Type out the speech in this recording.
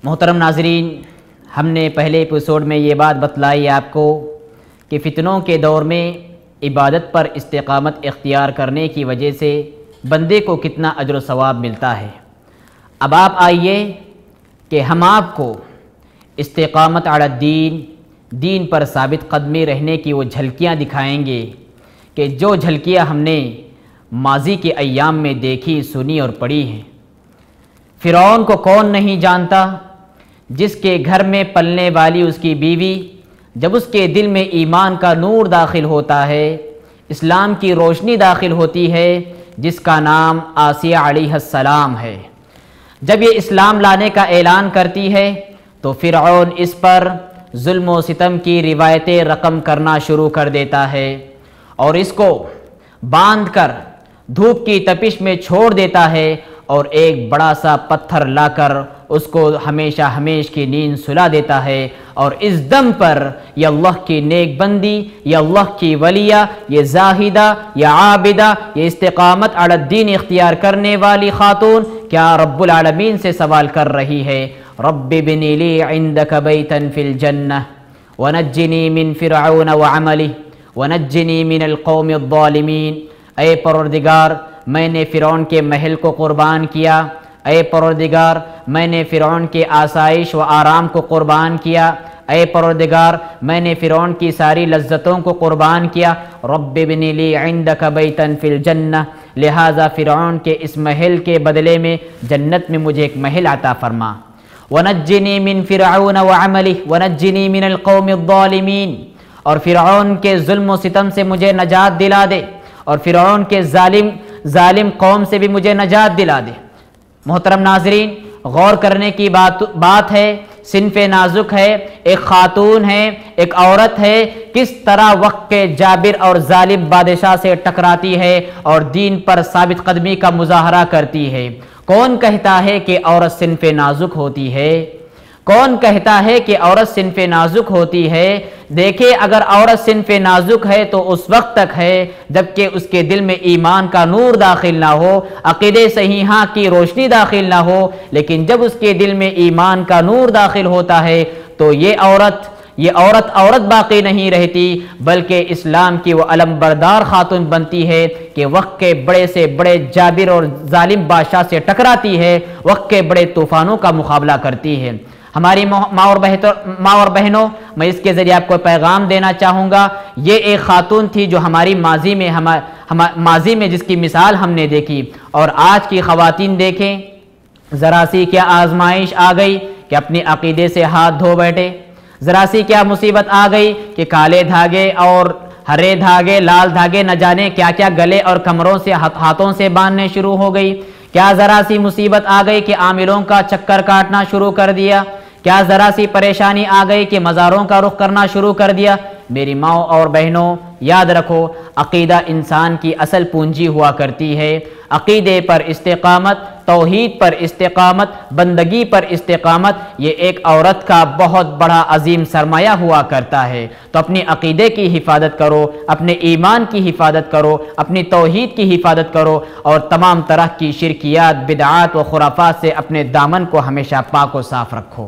محترم ناظرین، ہم نے پہلے ایپیسوڈ میں یہ بات بتلائی آپ کو کہ فتنوں کے دور میں عبادت پر استقامت اختیار کرنے کی وجہ سے بندے کو کتنا اجر و ثواب ملتا ہے۔ اب آپ آئیے کہ ہم آپ کو استقامت علی الدین، دین پر ثابت قدمی رہنے کی وہ جھلکیاں دکھائیں گے کہ جو جھلکیاں ہم نے ماضی کے ایام میں دیکھی، سنی اور پڑھی ہیں۔ فرعون کو کون نہیں جانتا، جس کے گھر میں پلنے والی اس کی بیوی، جب اس کے دل میں ایمان کا نور داخل ہوتا ہے، اسلام کی روشنی داخل ہوتی ہے، جس کا نام آسیہ علیہ السلام ہے، جب یہ اسلام لانے کا اعلان کرتی ہے تو فرعون اس پر ظلم و ستم کی روایتیں رقم کرنا شروع کر دیتا ہے اور اس کو باندھ کر دھوپ کی تپش میں چھوڑ دیتا ہے اور ایک بڑا سا پتھر لا کر اس کو ہمیشہ ہمیشہ کی نیند سلا دیتا ہے، اور اس دم پر یہ اللہ کی نیک بندی، یہ اللہ کی ولیہ، یہ زاہدہ، یہ عابدہ، یہ استقامت علی الدین اختیار کرنے والی خاتون کیا رب العالمین سے سوال کر رہی ہے، رب ابن لی عندک بیتا فی الجنہ ونجنی من فرعون وعملہ ونجنی من القوم الظالمین۔ اے پروردگار، میں نے فرعون کے محل کو قربان کیا، اے پروردگار میں نے فرعون کے آسائش و آرام کو قربان کیا، اے پروردگار میں نے فرعون کی ساری لذتوں کو قربان کیا، رب ابن لی عندک بیتا فی الجنہ، لہذا فرعون کے اس محل کے بدلے میں جنت میں مجھے ایک محل عطا فرما، ونجنی من فرعون وعملہ ونجنی من القوم الظالمین، اور فرعون کے ظلم و ستم سے مجھے نجات دلا دے اور فرعون کے ظالم قوم سے بھی مجھے نجات دلا دے۔ محترم ناظرین، غور کرنے کی بات ہے، صنف نازک ہے، ایک خاتون ہے، ایک عورت ہے، کس طرح وقت کے جابر اور ظالم بادشاہ سے ٹکراتی ہے اور دین پر ثابت قدمی کا مظاہرہ کرتی ہے۔ کون کہتا ہے کہ عورت صنف نازک ہوتی ہے؟ کون کہتا ہے کہ عورت صنف نازک ہوتی ہے؟ دیکھیں، اگر عورت صنف نازک ہے تو اس وقت تک ہے جبکہ اس کے دل میں ایمان کا نور داخل نہ ہو، عقیدہ صحیحہ کی روشنی داخل نہ ہو، لیکن جب اس کے دل میں ایمان کا نور داخل ہوتا ہے تو یہ عورت باقی نہیں رہتی، بلکہ اسلام کی وہ علم بردار خاتون بنتی ہے کہ وقت کے بڑے سے بڑے جابر اور ظالم بادشاہ سے ٹکراتی ہے، وقت کے بڑے طوفانوں کا مقابلہ کرتی ہے۔ ہماری ماں اور بہنوں، میں اس کے ذریعے آپ کو پیغام دینا چاہوں گا، یہ ایک خاتون تھی جو ہماری ماضی میں جس کی مثال ہم نے دیکھی، اور آج کی خواتین دیکھیں، ذرا سی کیا آزمائش آ گئی کہ اپنے عقیدے سے ہاتھ دھو بیٹھے، ذرا سی کیا مصیبت آ گئی کہ کالے دھاگے اور ہرے دھاگے، لال دھاگے، نہ جانے کیا کیا گلے اور کمروں سے ہاتھوں سے باندھنے شروع ہو گئی، کیا ذرا سی مصیبت آ گئی کہ عاملوں کا چکر کاٹنا شروع کر دیا، کیا ذرا سی پریشانی آ گئی کہ مزاروں کا رخ کرنا شروع کر دیا۔ میری ماں اور بہنوں، یاد رکھو، عقیدہ انسان کی اصل پونجی ہوا کرتی ہے۔ عقیدے پر استقامت، توحید پر استقامت، بندگی پر استقامت، یہ ایک عورت کا بہت بڑا عظیم سرمایہ ہوا کرتا ہے۔ تو اپنے عقیدے کی حفاظت کرو، اپنے ایمان کی حفاظت کرو، اپنی توحید کی حفاظت کرو، اور تمام طرح کی شرکیات، بدعات و خرافات سے اپنے دامن کو ہمیشہ پاک و صاف رکھو۔